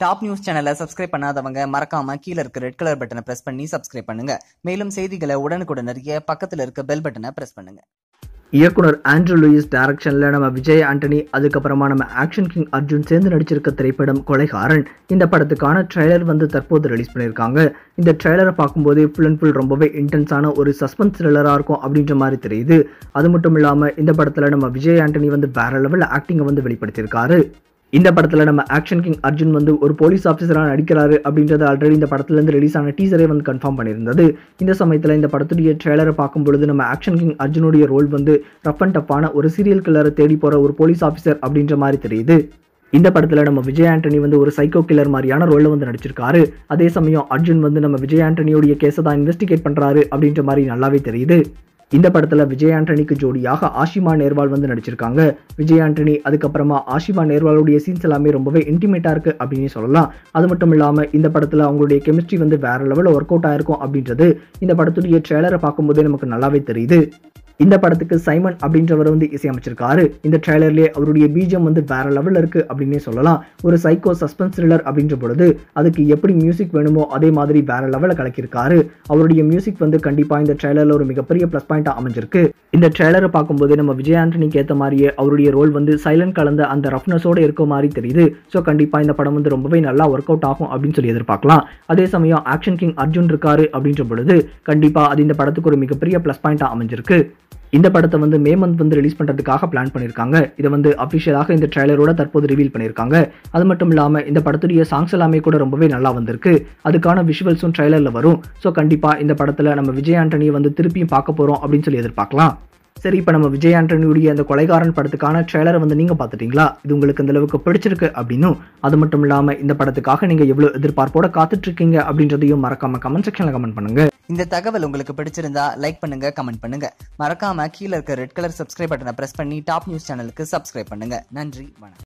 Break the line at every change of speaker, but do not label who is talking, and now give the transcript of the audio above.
Top news சேனலை subscribe பண்ணாதவங்க மறக்காம கீழ இருக்க ரெட் கலர் பட்டனை பிரஸ் பண்ணி சப்ஸ்கிரைப் பண்ணுங்க. மேலும் செய்திகளை உடனுக்குடன் அறிய பக்கத்துல இருக்க பெல் பட்டனை பிரஸ் பண்ணுங்க.
இயக்குனர் ஆண்ட்ரூ லூயிஸ் டைரக்ஷன்ல நம்ம விஜய் ஆண்டனி அதுக்கப்புறமா நம்ம ஆக்ஷன் கிங் அர்ஜுன் சேர்ந்து நடிச்சிருக்க திரைப்படம் கொலைகாரன். இந்த படத்துக்கான ட்ரெய்லர் தற்போது ரிலீஸ் பண்ணியிருக்காங்க. இந்த ட்ரெய்லரை பார்க்கும்போதே ஃபுல் அண்ட் ஃபுல் ரொம்பவே இன்டென்ஸான ஒரு சஸ்பென்ஸ் த்ரில்லரா இருக்கும் அப்படின்ற மாதிரி தெரியுது. அது மட்டும் இல்லாம இந்த படத்துல நம்ம விஜய் ஆண்டனி வேற லெவல் ஆக்டிங்கை வெளிப்படுத்தியிருக்காரு. இந்த படத்துல நம்ம ஆக்ஷன் கிங் அர்ஜுன் ஒரு போலீஸ் ஆஃபீஸரா நடிக்கிறாரு அப்படின்றது ஆல்ரெடி இந்த படத்துல இருந்து ரிலீஸ் ஆன டீசரே கன்ஃபார்ம் பண்ணியிருந்தது. இந்த சமயத்துல இந்த படத்துடைய ட்ரெய்லரை பார்க்கும்பொழுது நம்ம ஆக்ஷன் கிங் அர்ஜுனுடைய ரோல் ரஃப் அண்ட் டஃப்பான ஒரு சீரியல் கில்லரை தேடி போற ஒரு போலீஸ் ஆஃபீஸர் அப்படின்ற மாதிரி தெரியுது. இந்த படத்துல நம்ம விஜய் ஆண்டனி ஒரு சைக்கோ கில்லர் மாதிரியான ரோல்ல நடிச்சிருக்காரு. அதே சமயம் அர்ஜுன் நம்ம விஜய் ஆண்டனியோடைய கேஸை தான் இன்வெஸ்டிகேட் பண்றாரு அப்படின்ற மாதிரி நல்லாவே தெரியுது. இந்த படத்துல விஜய் ஆண்டனிக்கு ஜோடியாக ஆஷிமா நேர்வால் நடிச்சிருக்காங்க. விஜய் ஆண்டனி அதுக்கப்புறமா ஆஷிமா நேர்வாலுடைய சீன்ஸ் எல்லாமே ரொம்பவே இன்டிமேட்டா இருக்கு அப்படின்னு சொல்லலாம். அது மட்டும் இல்லாம இந்த படத்துல அவங்களுடைய கெமிஸ்ட்ரி வேற லெவலில் ஒர்க் அவுட் ஆயிருக்கும் அப்படின்றது இந்த படத்துடைய ட்ரெய்லரை பார்க்கும்போதே நமக்கு நல்லாவே தெரியுது. இந்த படத்துக்கு சைமன் அப்படின்றவர் இசையமைச்சிருக்காரு. இந்த ட்ரெய்லர்லேயே அவருடைய பீஜம் வேற லெவலில் இருக்கு அப்படின்னே சொல்லலாம். ஒரு சைக்கோ சஸ்பென்ஸ் த்ரில்லர் அப்படின்ற பொழுது அதுக்கு எப்படி மியூசிக் வேணுமோ அதே மாதிரி வேற லெவலில் கலக்கியிருக்காரு. அவருடைய மியூசிக் கண்டிப்பா இந்த ட்ரெய்லர்ல ஒரு மிகப்பெரிய பிளஸ் பாயிண்டா அமைஞ்சிருக்கு. இந்த ட்ரெய்லரை பார்க்கும்போது நம்ம விஜய் ஆண்டனிக்கு ஏற்ற மாதிரியே அவருடைய ரோல் சைலண்ட் கலந்த அந்த ரஃப்னஸோட இருக்க மாதிரி தெரியுது. ஸோ கண்டிப்பா இந்த படம் ரொம்பவே நல்லா ஒர்க் அவுட் ஆகும் அப்படின்னு சொல்லி எதிர்பார்க்கலாம். அதே சமயம் ஆக்ஷன் கிங் அர்ஜுன் இருக்காரு அப்படின்ற பொழுது கண்டிப்பா அது இந்த படத்துக்கு ஒரு மிகப்பெரிய பிளஸ் பாயிண்டா அமைஞ்சிருக்கு. இந்த படத்தை மே மந்த் ரிலீஸ் பண்றதுக்காக பிளான் பண்ணிருக்காங்க. இதை அபிஷியலாக இந்த ட்ரெய்லரோட தற்போது ரிவீல் பண்ணிருக்காங்க. அது மட்டும் இல்லாம இந்த படத்துடைய சாங்ஸ் எல்லாமே கூட ரொம்பவே நல்லா வந்திருக்கு. அதுக்கான விஷுவல்ஸும் ட்ரெய்லர்ல வரும். ஸோ கண்டிப்பா இந்த படத்துல நம்ம விஜய் ஆண்டனியை திருப்பியும் பார்க்க போறோம் அப்படின்னு சொல்லி எதிர்பார்க்கலாம். சரி, இப்போ நம்ம விஜய் ஆண்டனியுடைய அந்த கொலைகாரன் படத்துக்கான ட்ரெய்லரை நீங்க பார்த்துட்டீங்களா? இது உங்களுக்கு இந்த அளவுக்கு பிடிச்சிருக்கு அப்படின்னும் அது மட்டும் இல்லாம இந்த படத்துக்காக நீங்க எவ்வளவு எதிர்பார்ப்போட காத்துட்டு இருக்கீங்க அப்படின்றதையும் மறக்காம கமெண்ட் செக்ஷன்ல கமெண்ட் பண்ணுங்க.
இந்த தகவல் உங்களுக்கு பிடிச்சிருந்தா லைக் பண்ணுங்க, கமெண்ட் பண்ணுங்க. மறக்காம கீழ இருக்க ரெட் கலர் சப்ஸ்கிரைப் பட்டனை பிரஸ் பண்ணி டாப் நியூஸ் சேனலுக்கு சப்ஸ்கிரைப் பண்ணுங்க. நன்றி, வணக்கம்.